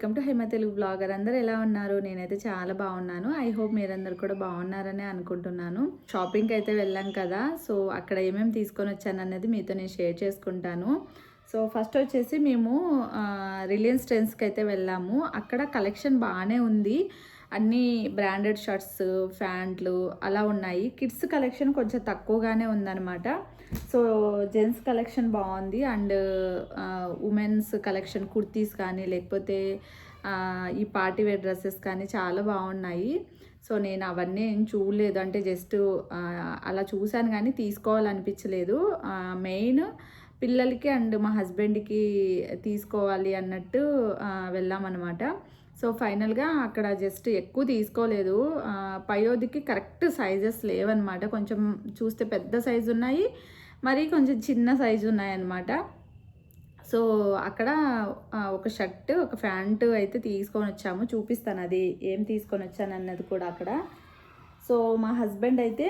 Welcome to Hema Telugu blogger. అందరూ ఎలా ఉన్నారు? నేనైతే చాలా బాగున్నాను. ఐ హోప్ మీరందరూ కూడా బాగున్నారని అనుకుంటున్నాను. షాపింగ్కి అయితే వెళ్ళాం కదా, సో అక్కడ ఏమేమి తీసుకొని వచ్చాను అనేది మీతో నేను షేర్ చేసుకుంటాను. సో ఫస్ట్ వచ్చేసి మేము రిలయన్స్ ట్రెండ్స్కి అయితే వెళ్ళాము. అక్కడ కలెక్షన్ బాగానే ఉంది. అన్నీ బ్రాండెడ్ షర్ట్స్, ప్యాంట్లు అలా ఉన్నాయి. కిడ్స్ కలెక్షన్ కొంచెం తక్కువగానే ఉందన్నమాట. సో జెంట్స్ కలెక్షన్ బాగుంది అండ్ ఉమెన్స్ కలెక్షన్ కుర్తీస్ కానీ లేకపోతే ఈ పార్టీ వేర్ డ్రెస్సెస్ కానీ చాలా బాగున్నాయి. సో నేను అవన్నీ ఏం చూడలేదు, అంటే జస్ట్ అలా చూశాను కానీ తీసుకోవాలనిపించలేదు. మెయిన్ పిల్లలకి అండ్ మా హస్బెండ్కి తీసుకోవాలి అన్నట్టు వెళ్ళామన్నమాట. సో ఫైనల్గా అక్కడ జస్ట్ ఎక్కువ తీసుకోలేదు. పయోదికి కరెక్ట్ సైజెస్ లేవన్నమాట. కొంచెం చూస్తే పెద్ద సైజు ఉన్నాయి, మరి కొంచెం చిన్న సైజు ఉన్నాయన్నమాట. సో అక్కడ ఒక షర్ట్, ఒక ప్యాంటు అయితే తీసుకొని వచ్చాము. చూపిస్తాను అది ఏం తీసుకొని వచ్చాను అన్నది కూడా అక్కడ. సో మా హస్బెండ్ అయితే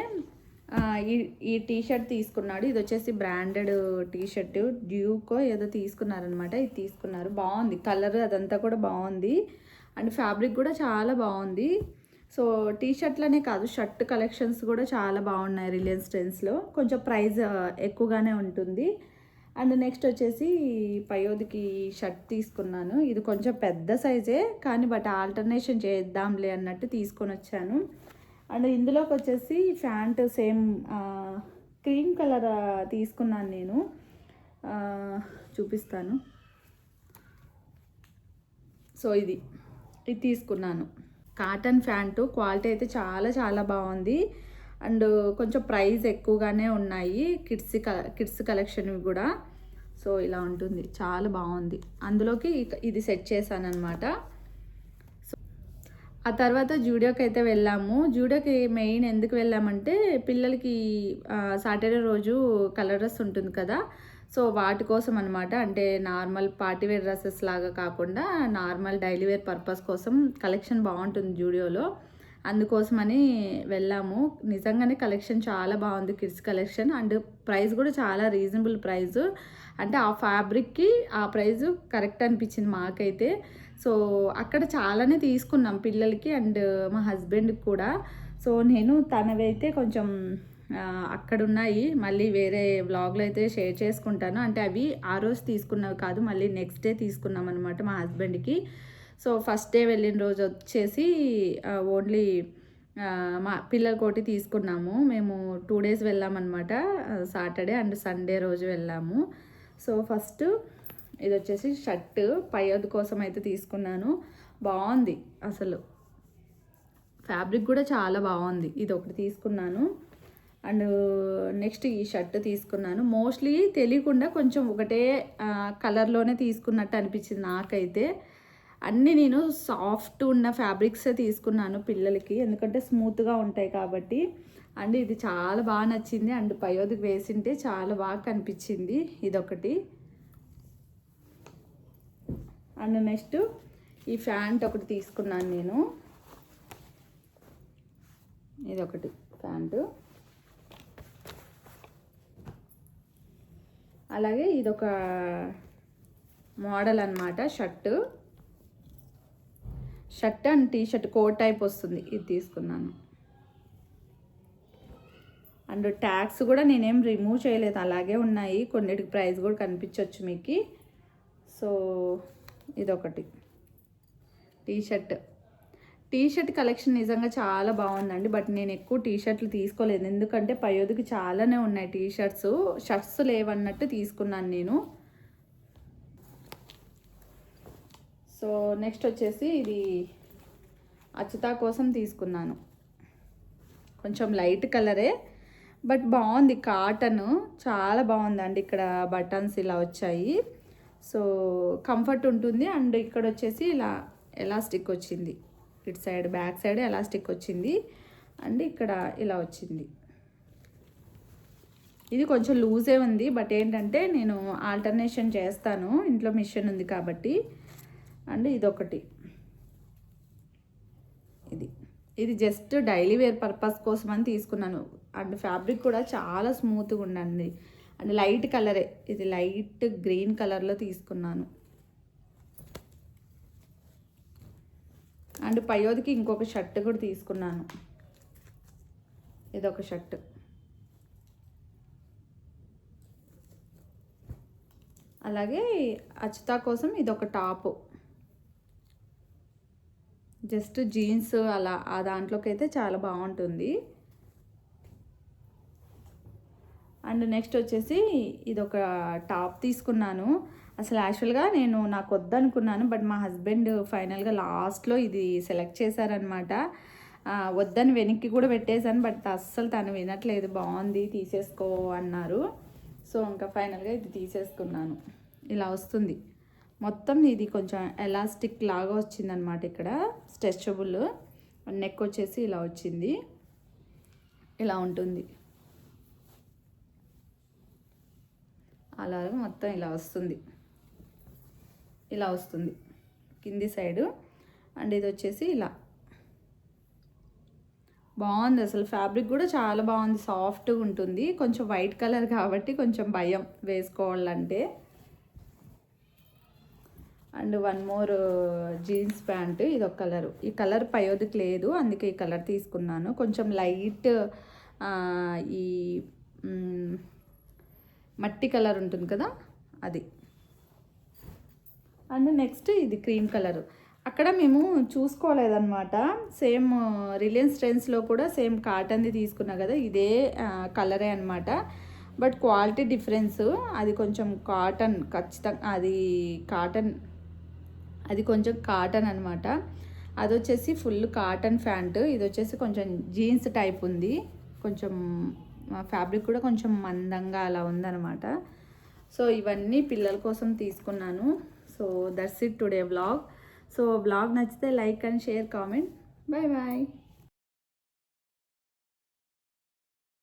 ఈ టీషర్ట్ తీసుకున్నాడు. ఇది వచ్చేసి బ్రాండెడ్ టీషర్ట్, డ్యూకో ఏదో తీసుకున్నారనమాట. ఇది తీసుకున్నారు, బాగుంది కలర్ అదంతా కూడా బాగుంది అండ్ ఫ్యాబ్రిక్ కూడా చాలా బాగుంది. సో టీషర్ట్లనే కాదు, షర్ట్ కలెక్షన్స్ కూడా చాలా బాగున్నాయి రిలయన్స్ ట్రెండ్స్లో. కొంచెం ప్రైస్ ఎక్కువగానే ఉంటుంది. అండ్ నెక్స్ట్ వచ్చేసి పయోదికి షర్ట్ తీసుకున్నాను. ఇది కొంచెం పెద్ద సైజే కానీ బట్ ఆల్టర్నేషన్ చేద్దాంలే అన్నట్టు తీసుకొని వచ్చాను. అండ్ ఇందులోకి వచ్చేసి ప్యాంట్ సేమ్ క్రీమ్ కలర్ తీసుకున్నాను నేను. చూపిస్తాను. సో ఇది తీసుకున్నాను. కాటన్ ప్యాంటు, క్వాలిటీ అయితే చాలా చాలా బాగుంది అండ్ కొంచెం ప్రైస్ ఎక్కువగానే ఉన్నాయి. కిడ్స్ కలెక్షన్ కూడా. సో ఇలా ఉంటుంది, చాలా బాగుంది. అందులోకి ఇది సెట్ చేశాను అనమాట. సో ఆ తర్వాత జూడియోకి అయితే వెళ్ళాము. జూడియోకి మెయిన్ ఎందుకు వెళ్ళామంటే పిల్లలకి సాటర్డే రోజు కలర్ డ్రెస్ ఉంటుంది కదా, సో వాటి కోసం అనమాట. అంటే నార్మల్ పార్టీ వేర్ డ్రెస్సెస్ లాగా కాకుండా నార్మల్ డైలీ వేర్ పర్పస్ కోసం కలెక్షన్ బాగుంటుంది జూడియోలో, అందుకోసమని వెళ్ళాము. నిజంగానే కలెక్షన్ చాలా బాగుంది, కిడ్స్ కలెక్షన్ అండ్ ప్రైస్ కూడా చాలా రీజనబుల్ ప్రైస్. అంటే ఆ ఫ్యాబ్రిక్కి ఆ ప్రైస్ కరెక్ట్ అనిపించింది మాకైతే. సో అక్కడ చాలానే తీసుకున్నాం పిల్లలకి అండ్ మా హస్బెండ్కి కూడా. సో నేను తనవైతే కొంచెం అక్కడ ఉన్నాయి, మళ్ళీ వేరే వ్లాగ్లో అయితే షేర్ చేసుకుంటాను. అంటే అవి ఆ రోజు తీసుకున్నవి కాదు, మళ్ళీ నెక్స్ట్ డే తీసుకున్నాం అనమాట మా హస్బెండ్కి. సో ఫస్ట్ డే వెళ్ళిన రోజు వచ్చేసి ఓన్లీ మా పిల్లలకోటి తీసుకున్నాము. మేము 2 days వెళ్ళామన్నమాట, సాటర్డే అండ్ సండే రోజు వెళ్ళాము. సో ఫస్ట్ ఇది వచ్చేసి షర్ట్ పయోద్ కోసం అయితే తీసుకున్నాను. బాగుంది అసలు, ఫ్యాబ్రిక్ కూడా చాలా బాగుంది. ఇది ఒకటి తీసుకున్నాను అండ్ నెక్స్ట్ ఈ షర్ట్ తీసుకున్నాను. మోస్ట్లీ తెలియకుండా కొంచెం ఒకటే కలర్లోనే తీసుకున్నట్టు అనిపించింది నాకైతే. అన్నీ నేను సాఫ్ట్ ఉన్న ఫ్యాబ్రిక్సే తీసుకున్నాను పిల్లలకి, ఎందుకంటే స్మూత్గా ఉంటాయి కాబట్టి. అండ్ ఇది చాలా బాగా నచ్చింది అండ్ పయోదికి వేసింటే చాలా బాగా కనిపించింది. ఇదొకటి అండ్ నెక్స్ట్ ఈ ప్యాంట్ ఒకటి తీసుకున్నాను నేను. ఇదొకటి ప్యాంటు, అలాగే ఇదొక మోడల్ అన్నమాట. Shirt and T-shirt coat type వస్తుంది, ఇది తీసుకున్నాను. అండ్ ట్యాగ్స్ కూడా నేనేం రిమూవ్ చేయలేదు, అలాగే ఉన్నాయి. కొన్నిటికి ప్రైస్ కూడా కనిపించవచ్చు మీకు. సో ఇదొకటి టీషర్ట్ కలెక్షన్ నిజంగా చాలా బాగుందండి. బట్ నేను ఎక్కువ టీషర్ట్లు తీసుకోలేదు, ఎందుకంటే పయోదికి చాలానే ఉన్నాయి షర్ట్స్ లేవన్నట్టు తీసుకున్నాను నేను. సో నెక్స్ట్ వచ్చేసి ఇది అచ్యుత కోసం తీసుకున్నాను. కొంచెం లైట్ కలరే బట్ బాగుంది, కాటన్ చాలా బాగుందండి. ఇక్కడ బటన్స్ ఇలా వచ్చాయి, సో కంఫర్ట్ ఉంటుంది. అండ్ ఇక్కడ వచ్చేసి ఇలా ఎలాస్టిక్ వచ్చింది, ఇటు సైడ్ బ్యాక్ సైడ్ ఎలాస్టిక్ వచ్చింది అండ్ ఇక్కడ ఇలా వచ్చింది. ఇది కొంచెం లూజే ఉంది, బట్ ఏంటంటే నేను ఆల్టర్నేషన్ చేస్తాను, ఇంట్లో మిషన్ ఉంది కాబట్టి. అండ్ ఇదొకటి, ఇది జస్ట్ డైలీ వేర్ పర్పస్ కోసం అని తీసుకున్నాను. అండ్ ఫ్యాబ్రిక్ కూడా చాలా స్మూత్గా ఉండండి అండ్ లైట్ కలరే, ఇది లైట్ గ్రీన్ కలర్లో తీసుకున్నాను. అండ్ పయోదికి ఇంకొక షర్ట్ కూడా తీసుకున్నాను. ఇదొక షర్ట్. అలాగే అచిత కోసం ఇదొక టాపు, జస్ట్ జీన్స్ అలా ఆ దాంట్లోకి అయితే చాలా బాగుంటుంది. అండ్ నెక్స్ట్ వచ్చేసి ఇదొక టాప్ తీసుకున్నాను. అసలు యాక్చువల్గా నేను నాకు వద్దనుకున్నాను, బట్ మా హస్బెండ్ ఫైనల్గా లాస్ట్లో ఇది సెలెక్ట్ చేశారనమాట. వద్దని వెనక్కి కూడా పెట్టేశాను, బట్ అస్సలు తను వినట్లేదు, బాగుంది తీసేసుకో అన్నారు. సో ఇంకా ఫైనల్గా ఇది తీసేసుకున్నాను. ఇలా వస్తుంది మొత్తం. ఇది కొంచెం ఎలాస్టిక్ లాగా వచ్చిందనమాట, ఇక్కడ స్ట్రెచబుల్. నెక్ వచ్చేసి ఇలా వచ్చింది, ఇలా ఉంటుంది. అలాగే మొత్తం ఇలా వస్తుంది, ఇలా వస్తుంది కింది సైడు. అండ్ ఇది వచ్చేసి ఇలా బాగుంది. అసలు ఫ్యాబ్రిక్ కూడా చాలా బాగుంది, సాఫ్ట్గా ఉంటుంది. కొంచెం వైట్ కలర్ కాబట్టి కొంచెం భయం వేసుకోవాలంటే. And one more jeans pant, ఇది ఒక కలరు. ఈ కలర్ పయోదికి లేదు, అందుకే ఈ కలర్ తీసుకున్నాను. కొంచెం లైట్ ఈ మట్టి కలర్ ఉంటుంది కదా, అది. అండ్ నెక్స్ట్ ఇది క్రీమ్ కలరు. అక్కడ మేము చూసుకోలేదన్నమాట. సేమ్ రిలయన్స్ ట్రెండ్స్లో కూడా సేమ్ కాటన్ది తీసుకున్నా కదా, ఇదే కలరే అనమాట. బట్ క్వాలిటీ డిఫరెన్స్, అది కొంచెం కాటన్, ఖచ్చితంగా అది కాటన్, అది కొంచెం కాటన్ అనమాట. అది వచ్చేసి ఫుల్ కాటన్ ప్యాంటు, ఇది వచ్చేసి కొంచెం జీన్స్ టైప్ ఉంది. కొంచెం ఫ్యాబ్రిక్ కూడా కొంచెం మందంగా అలా ఉందన్నమాట. సో ఇవన్నీ పిల్లల కోసం తీసుకున్నాను. So that's it today vlog. So vlog నచ్చితే like and share, comment. Bye bye.